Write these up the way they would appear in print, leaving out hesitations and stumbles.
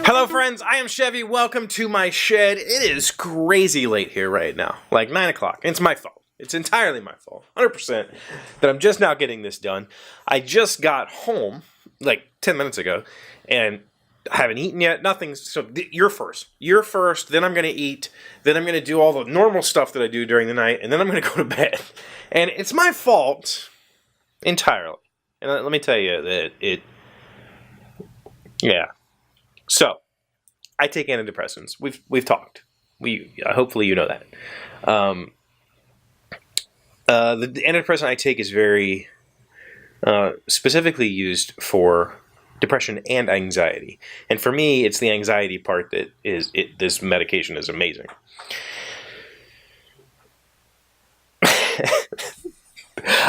Hello friends, I am Chevee. Welcome to my shed. It is crazy late here right now, like 9 o'clock. It's my fault. It's entirely my fault, 100%, that I'm just now getting this done. I just got home, like 10 minutes ago, and I haven't eaten yet, nothing. So you're first. You're first, then I'm going to eat, then I'm going to do all the normal stuff that I do during the night, and then I'm going to go to bed. And it's my fault entirely. And let me tell you that yeah. So, I take antidepressants. We've talked. Hopefully you know that. The antidepressant I take is very specifically used for depression and anxiety. And for me, it's the anxiety part that this medication is amazing.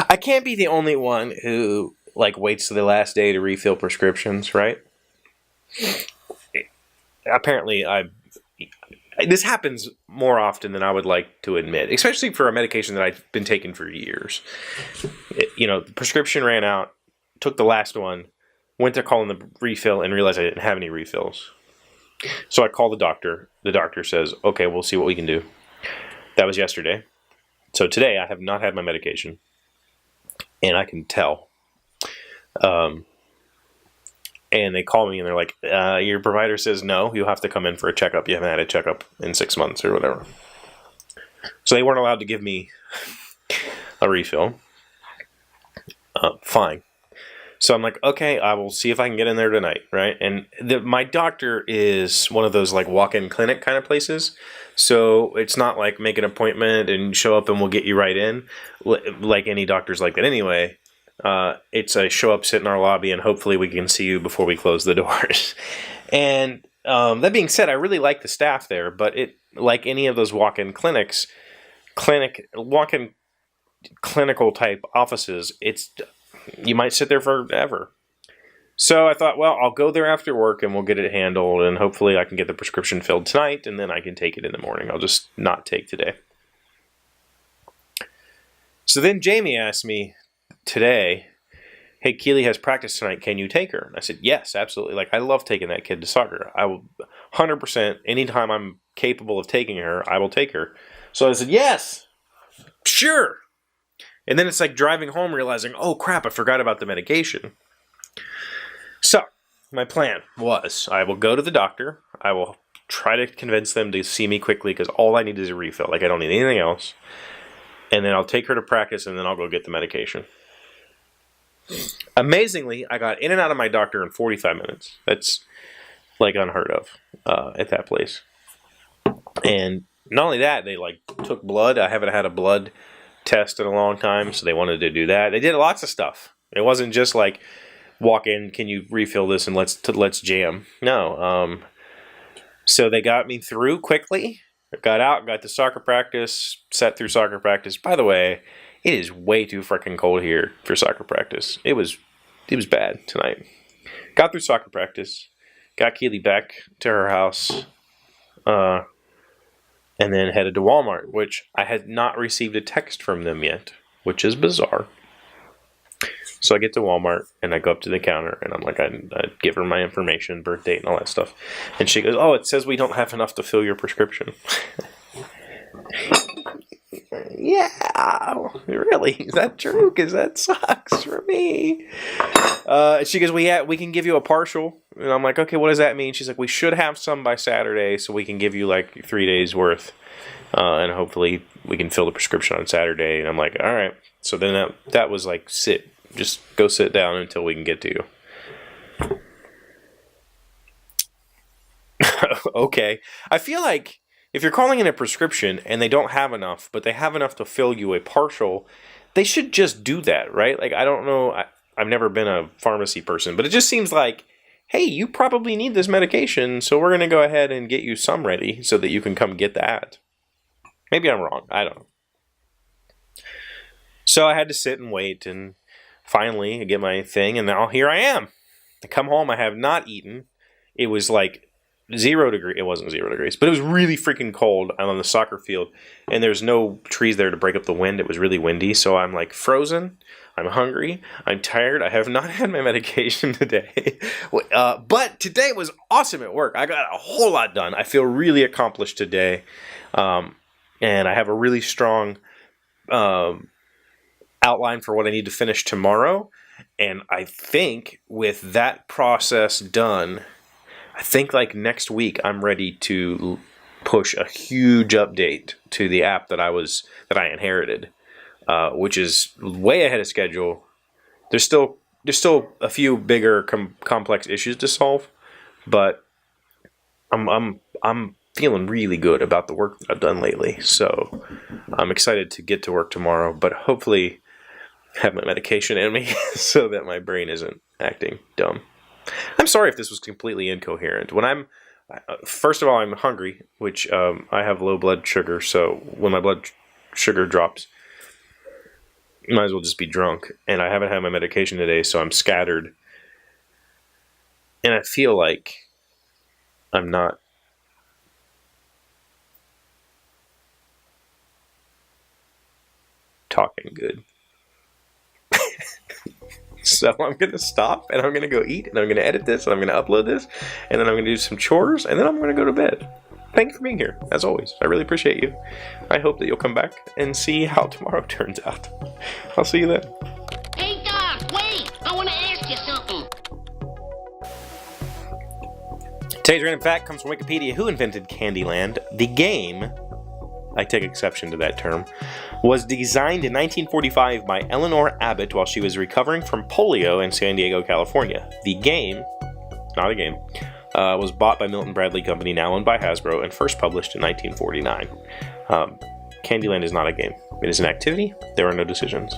I can't be the only one who waits to the last day to refill prescriptions, right? Apparently, this happens more often than I would like to admit, especially for a medication that I've been taking for years. The prescription ran out, took the last one, went to call in the refill, and realized I didn't have any refills. So I called the doctor. The doctor says, okay, we'll see what we can do. That was yesterday. So today, I have not had my medication, and I can tell. And they call me and they're like, your provider says no, you'll have to come in for a checkup. You haven't had a checkup in 6 months or whatever. So they weren't allowed to give me a refill. Fine. So I'm like, okay, I will see if I can get in there tonight, right? And my doctor is one of those walk-in clinic kind of places. So it's not like make an appointment and show up and we'll get you right in. Like any doctor's like that anyway. It's a show up, sit in our lobby, and hopefully we can see you before we close the doors. And that being said, I really like the staff there, but like any of those walk-in walk-in clinical type offices, you might sit there forever. So I thought, well, I'll go there after work and we'll get it handled, and hopefully I can get the prescription filled tonight, and then I can take it in the morning. I'll just not take today. So then Jamie asked me today, hey, Keely has practice tonight, can you take her? And I said, yes, absolutely. I love taking that kid to soccer. I will 100%, anytime I'm capable of taking her, I will take her. So I said, yes, sure. And then it's like driving home realizing, oh crap, I forgot about the medication. So my plan was I will go to the doctor. I will try to convince them to see me quickly because all I need is a refill. I don't need anything else. And then I'll take her to practice and then I'll go get the medication. Amazingly, I got in and out of my doctor in 45 minutes. That's unheard of at that place. And not only that, they took blood. I haven't had a blood test in a long time, so they wanted to do that. They did lots of stuff. It wasn't just walk in, can you refill this and let's jam. No. So they got me through quickly. I got out, got to soccer practice, sat through soccer practice. By the way, it is way too freaking cold here for soccer practice. It was bad tonight. Got through soccer practice, got Keely back to her house, and then headed to Walmart, which I had not received a text from them yet, which is bizarre. So I get to Walmart, and I go up to the counter, and I'm like, I give her my information, birth date, and all that stuff. And she goes, oh, it says we don't have enough to fill your prescription. Yeah, really? Is that true? Because that sucks for me. She goes, we can give you a partial. And I'm like, okay, what does that mean? She's like, we should have some by Saturday, so we can give you 3 days worth. And hopefully we can fill the prescription on Saturday. And I'm like, all right. So then that was just go sit down until we can get to you. Okay. I feel like if you're calling in a prescription and they don't have enough, but they have enough to fill you a partial, they should just do that, right? I don't know. I've never been a pharmacy person, but it just seems like, hey, you probably need this medication, so we're going to go ahead and get you some ready so that you can come get that. Maybe I'm wrong. I don't know. So I had to sit and wait and finally get my thing, and now here I am. I come home. I have not eaten. It was 0 degree. It wasn't 0 degrees, but it was really freaking cold. I'm on the soccer field, and there's no trees there to break up the wind. It was really windy, so I'm like frozen. I'm hungry. I'm tired. I have not had my medication today. But today was awesome at work. I got a whole lot done. I feel really accomplished today. And I have a really strong outline for what I need to finish tomorrow. And I think with that process done, I think like next week I'm ready to push a huge update to the app that I inherited. Which is way ahead of schedule. There's still a few bigger complex issues to solve, but I'm feeling really good about the work that I've done lately. So I'm excited to get to work tomorrow, but hopefully have my medication in me so that my brain isn't acting dumb. I'm sorry if this was completely incoherent. First of all, I'm hungry, which I have low blood sugar, so when my blood sugar drops, might as well just be drunk. And I haven't had my medication today, so I'm scattered. And I feel like I'm not talking good. So I'm going to stop, and I'm going to go eat, and I'm going to edit this, and I'm going to upload this, and then I'm going to do some chores, and then I'm going to go to bed. Thank you for being here, as always. I really appreciate you. I hope that you'll come back and see how tomorrow turns out. I'll see you then. Hey, Doc, wait! I want to ask you something. Today's random fact comes from Wikipedia. Who invented Candyland? The game, I take exception to that term, was designed in 1945 by Eleanor Abbott while she was recovering from polio in San Diego, California. The game, not a game, was bought by Milton Bradley Company, now owned by Hasbro, and first published in 1949. Candyland is not a game. It is an activity. There are no decisions.